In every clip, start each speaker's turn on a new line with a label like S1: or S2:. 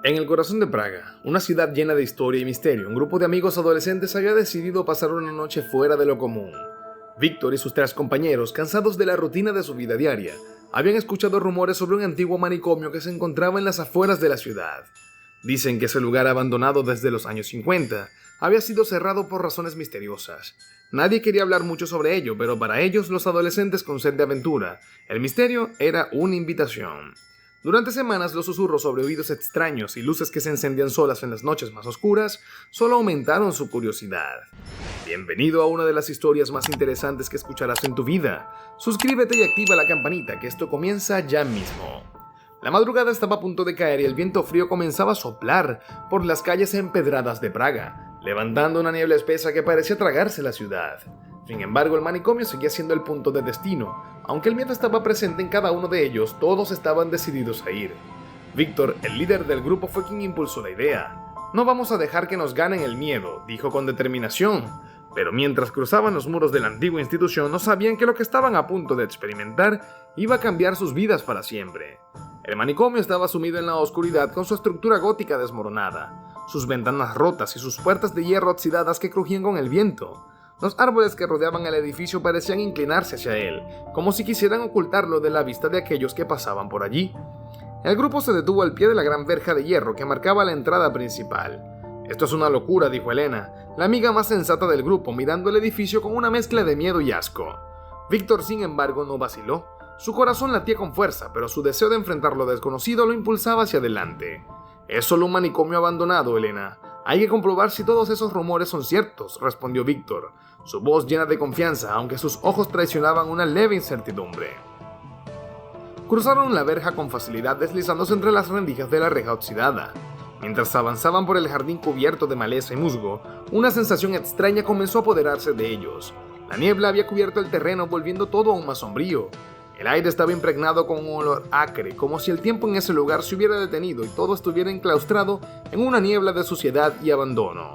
S1: En el corazón de Praga, una ciudad llena de historia y misterio, un grupo de amigos adolescentes había decidido pasar una noche fuera de lo común. Víctor y sus 3 compañeros, cansados de la rutina de su vida diaria, habían escuchado rumores sobre un antiguo manicomio que se encontraba en las afueras de la ciudad. Dicen que ese lugar abandonado desde los años 50 había sido cerrado por razones misteriosas. Nadie quería hablar mucho sobre ello, pero para ellos, los adolescentes con sed de aventura, el misterio era una invitación. Durante semanas, los susurros sobre oídos extraños y luces que se encendían solas en las noches más oscuras solo aumentaron su curiosidad. Bienvenido a una de las historias más interesantes que escucharás en tu vida. Suscríbete y activa la campanita, que esto comienza ya mismo. La madrugada estaba a punto de caer y el viento frío comenzaba a soplar por las calles empedradas de Praga, levantando una niebla espesa que parecía tragarse la ciudad. Sin embargo, el manicomio seguía siendo el punto de destino. Aunque el miedo estaba presente en cada uno de ellos, todos estaban decididos a ir. Víctor, el líder del grupo, fue quien impulsó la idea. «No vamos a dejar que nos ganen el miedo», dijo con determinación. Pero mientras cruzaban los muros de la antigua institución, no sabían que lo que estaban a punto de experimentar iba a cambiar sus vidas para siempre. El manicomio estaba sumido en la oscuridad, con su estructura gótica desmoronada, sus ventanas rotas y sus puertas de hierro oxidadas que crujían con el viento. Los árboles que rodeaban el edificio parecían inclinarse hacia él, como si quisieran ocultarlo de la vista de aquellos que pasaban por allí. El grupo se detuvo al pie de la gran verja de hierro que marcaba la entrada principal. «Esto es una locura», dijo Elena, la amiga más sensata del grupo, mirando el edificio con una mezcla de miedo y asco. Víctor, sin embargo, no vaciló. Su corazón latía con fuerza, pero su deseo de enfrentar lo desconocido lo impulsaba hacia adelante. «Es solo un manicomio abandonado, Elena. Hay que comprobar si todos esos rumores son ciertos», respondió Víctor, su voz llena de confianza, aunque sus ojos traicionaban una leve incertidumbre. Cruzaron la verja con facilidad, deslizándose entre las rendijas de la reja oxidada. Mientras avanzaban por el jardín cubierto de maleza y musgo, una sensación extraña comenzó a apoderarse de ellos. La niebla había cubierto el terreno, volviendo todo aún más sombrío. El aire estaba impregnado con un olor acre, como si el tiempo en ese lugar se hubiera detenido y todo estuviera enclaustrado en una niebla de suciedad y abandono.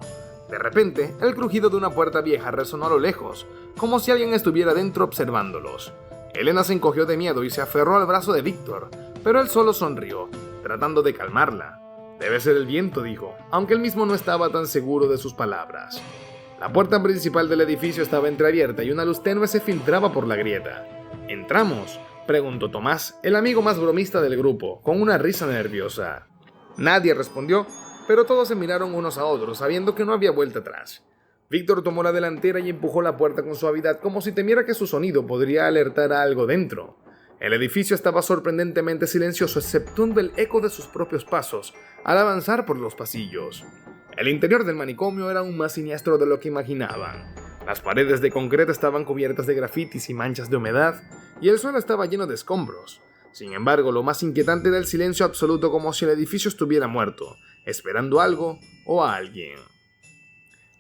S1: De repente, el crujido de una puerta vieja resonó a lo lejos, como si alguien estuviera dentro observándolos. Elena se encogió de miedo y se aferró al brazo de Víctor, pero él solo sonrió, tratando de calmarla. «Debe ser el viento», dijo, aunque él mismo no estaba tan seguro de sus palabras. La puerta principal del edificio estaba entreabierta y una luz tenue se filtraba por la grieta. «¿Entramos?», preguntó Tomás, el amigo más bromista del grupo, con una risa nerviosa. Nadie respondió, pero todos se miraron unos a otros, sabiendo que no había vuelta atrás. Víctor tomó la delantera y empujó la puerta con suavidad, como si temiera que su sonido podría alertar a algo dentro. El edificio estaba sorprendentemente silencioso, exceptuando el eco de sus propios pasos al avanzar por los pasillos. El interior del manicomio era aún más siniestro de lo que imaginaban. Las paredes de concreto estaban cubiertas de grafitis y manchas de humedad, y el suelo estaba lleno de escombros. Sin embargo, lo más inquietante era el silencio absoluto, como si el edificio estuviera muerto, esperando algo o a alguien.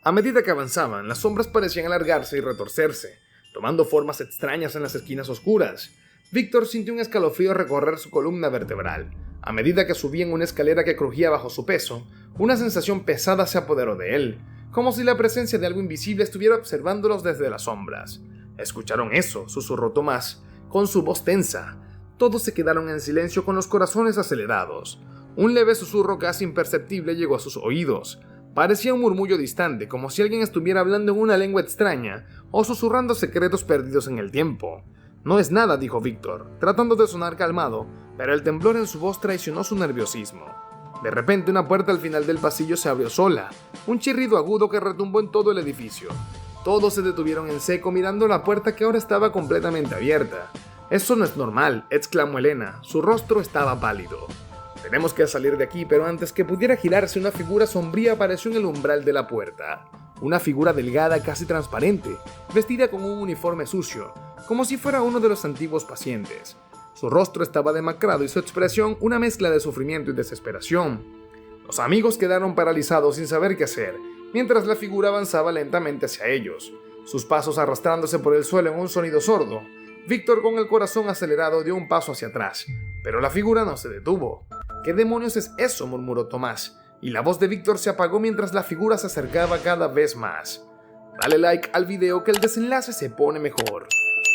S1: A medida que avanzaban, las sombras parecían alargarse y retorcerse, tomando formas extrañas en las esquinas oscuras. Víctor sintió un escalofrío recorrer su columna vertebral. A medida que subían una escalera que crujía bajo su peso, una sensación pesada se apoderó de él, como si la presencia de algo invisible estuviera observándolos desde las sombras. «¿Escucharon eso?», susurró Tomás, con su voz tensa. Todos se quedaron en silencio, con los corazones acelerados. Un leve susurro casi imperceptible llegó a sus oídos. Parecía un murmullo distante, como si alguien estuviera hablando en una lengua extraña o susurrando secretos perdidos en el tiempo. «No es nada», dijo Víctor, tratando de sonar calmado, pero el temblor en su voz traicionó su nerviosismo. De repente, una puerta al final del pasillo se abrió sola, un chirrido agudo que retumbó en todo el edificio. Todos se detuvieron en seco, mirando la puerta, que ahora estaba completamente abierta. «Eso no es normal», exclamó Elena, su rostro estaba pálido. «Tenemos que salir de aquí», pero antes que pudiera girarse, una figura sombría apareció en el umbral de la puerta. Una figura delgada, casi transparente, vestida con un uniforme sucio, como si fuera uno de los antiguos pacientes. Su rostro estaba demacrado y su expresión una mezcla de sufrimiento y desesperación. Los amigos quedaron paralizados sin saber qué hacer, mientras la figura avanzaba lentamente hacia ellos, sus pasos arrastrándose por el suelo en un sonido sordo. Víctor, con el corazón acelerado, dio un paso hacia atrás, pero la figura no se detuvo. «¿Qué demonios es eso?», murmuró Tomás, y la voz de Víctor se apagó mientras la figura se acercaba cada vez más. «Dale like al video, que el desenlace se pone mejor».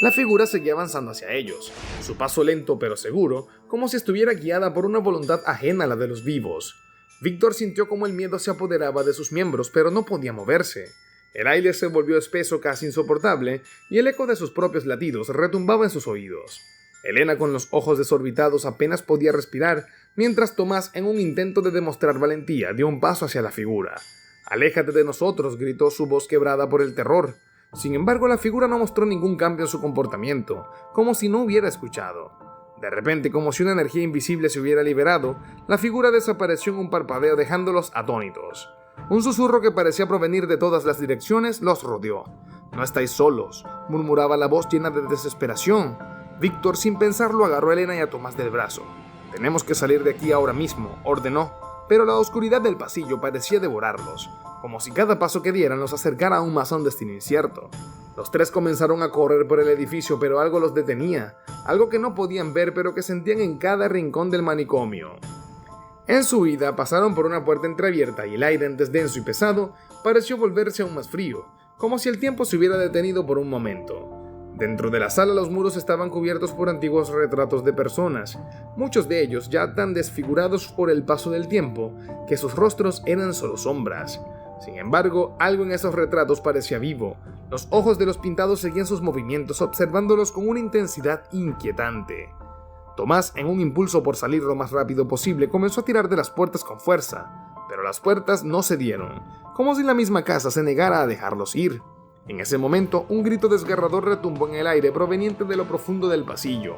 S1: La figura seguía avanzando hacia ellos, su paso lento pero seguro, como si estuviera guiada por una voluntad ajena a la de los vivos. Víctor sintió como el miedo se apoderaba de sus miembros, pero no podía moverse. El aire se volvió espeso, casi insoportable, y el eco de sus propios latidos retumbaba en sus oídos. Elena, con los ojos desorbitados, apenas podía respirar, mientras Tomás, en un intento de demostrar valentía, dio un paso hacia la figura. «Aléjate de nosotros», gritó su voz quebrada por el terror. Sin embargo, la figura no mostró ningún cambio en su comportamiento, como si no hubiera escuchado. De repente, como si una energía invisible se hubiera liberado, la figura desapareció en un parpadeo, dejándolos atónitos. Un susurro que parecía provenir de todas las direcciones los rodeó. «No estáis solos», murmuraba la voz llena de desesperación. Víctor, sin pensarlo, agarró a Elena y a Tomás del brazo. «Tenemos que salir de aquí ahora mismo», ordenó, pero la oscuridad del pasillo parecía devorarlos, como si cada paso que dieran los acercara aún más a un destino incierto. Los tres comenzaron a correr por el edificio, pero algo los detenía, algo que no podían ver pero que sentían en cada rincón del manicomio. En su huida pasaron por una puerta entreabierta y el aire, antes denso y pesado, pareció volverse aún más frío, como si el tiempo se hubiera detenido por un momento. Dentro de la sala los muros estaban cubiertos por antiguos retratos de personas, muchos de ellos ya tan desfigurados por el paso del tiempo que sus rostros eran solo sombras. Sin embargo, algo en esos retratos parecía vivo. Los ojos de los pintados seguían sus movimientos, observándolos con una intensidad inquietante. Tomás, en un impulso por salir lo más rápido posible, comenzó a tirar de las puertas con fuerza, pero las puertas no cedieron, como si la misma casa se negara a dejarlos ir. En ese momento, un grito desgarrador retumbó en el aire proveniente de lo profundo del pasillo.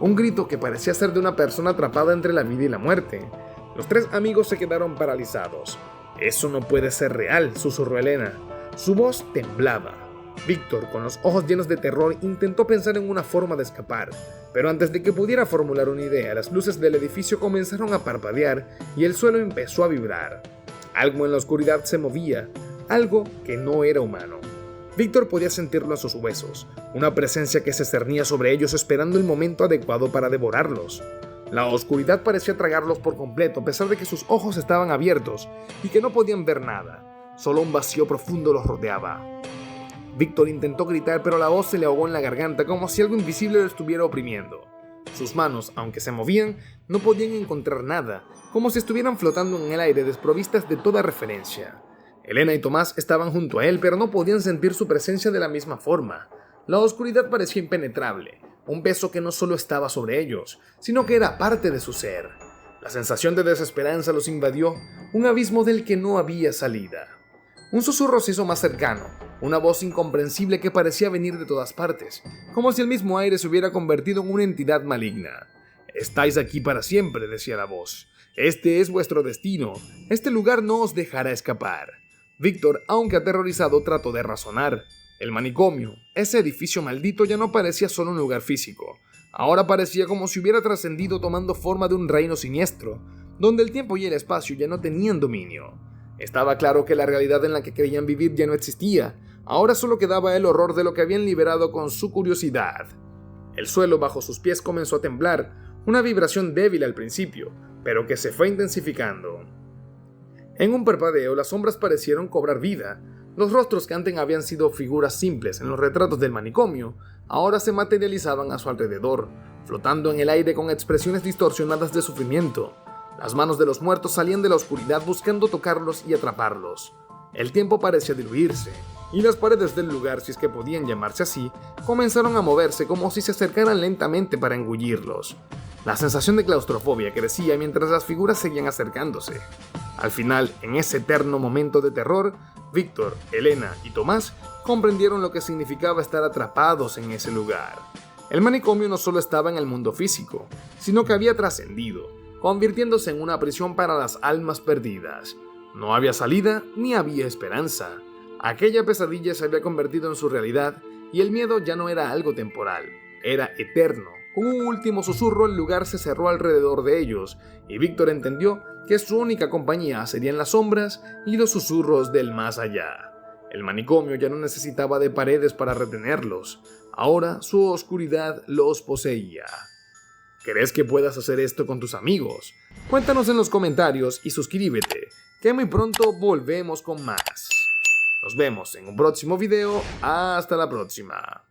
S1: Un grito que parecía ser de una persona atrapada entre la vida y la muerte. Los tres amigos se quedaron paralizados. «Eso no puede ser real», susurró Elena. Su voz temblaba. Víctor, con los ojos llenos de terror, intentó pensar en una forma de escapar, pero antes de que pudiera formular una idea, las luces del edificio comenzaron a parpadear y el suelo empezó a vibrar. Algo en la oscuridad se movía, algo que no era humano. Víctor podía sentirlo en sus huesos, una presencia que se cernía sobre ellos esperando el momento adecuado para devorarlos. La oscuridad parecía tragarlos por completo, a pesar de que sus ojos estaban abiertos y que no podían ver nada. Solo un vacío profundo los rodeaba. Víctor intentó gritar, pero la voz se le ahogó en la garganta, como si algo invisible lo estuviera oprimiendo. Sus manos, aunque se movían, no podían encontrar nada, como si estuvieran flotando en el aire, desprovistas de toda referencia. Elena y Tomás estaban junto a él, pero no podían sentir su presencia de la misma forma. La oscuridad parecía impenetrable, un peso que no solo estaba sobre ellos, sino que era parte de su ser. La sensación de desesperanza los invadió, un abismo del que no había salida. Un susurro se hizo más cercano, una voz incomprensible que parecía venir de todas partes, como si el mismo aire se hubiera convertido en una entidad maligna. «Estáis aquí para siempre», decía la voz. «Este es vuestro destino. Este lugar no os dejará escapar». Víctor, aunque aterrorizado, trató de razonar. El manicomio, ese edificio maldito, ya no parecía solo un lugar físico. Ahora parecía como si hubiera trascendido tomando forma de un reino siniestro, donde el tiempo y el espacio ya no tenían dominio. Estaba claro que la realidad en la que creían vivir ya no existía. Ahora solo quedaba el horror de lo que habían liberado con su curiosidad. El suelo bajo sus pies comenzó a temblar, una vibración débil al principio, pero que se fue intensificando. En un parpadeo, las sombras parecieron cobrar vida. Los rostros que antes habían sido figuras simples en los retratos del manicomio, ahora se materializaban a su alrededor, flotando en el aire con expresiones distorsionadas de sufrimiento. Las manos de los muertos salían de la oscuridad buscando tocarlos y atraparlos. El tiempo parecía diluirse, y las paredes del lugar, si es que podían llamarse así, comenzaron a moverse como si se acercaran lentamente para engullirlos. La sensación de claustrofobia crecía mientras las figuras seguían acercándose. Al final, en ese eterno momento de terror, Víctor, Elena y Tomás comprendieron lo que significaba estar atrapados en ese lugar. El manicomio no solo estaba en el mundo físico, sino que había trascendido, convirtiéndose en una prisión para las almas perdidas. No había salida ni había esperanza. Aquella pesadilla se había convertido en su realidad y el miedo ya no era algo temporal, era eterno. Con un último susurro, el lugar se cerró alrededor de ellos y Víctor entendió que su única compañía serían las sombras y los susurros del más allá. El manicomio ya no necesitaba de paredes para retenerlos. Ahora su oscuridad los poseía. ¿Crees que puedas hacer esto con tus amigos? Cuéntanos en los comentarios y suscríbete, que muy pronto volvemos con más. Nos vemos en un próximo video. Hasta la próxima.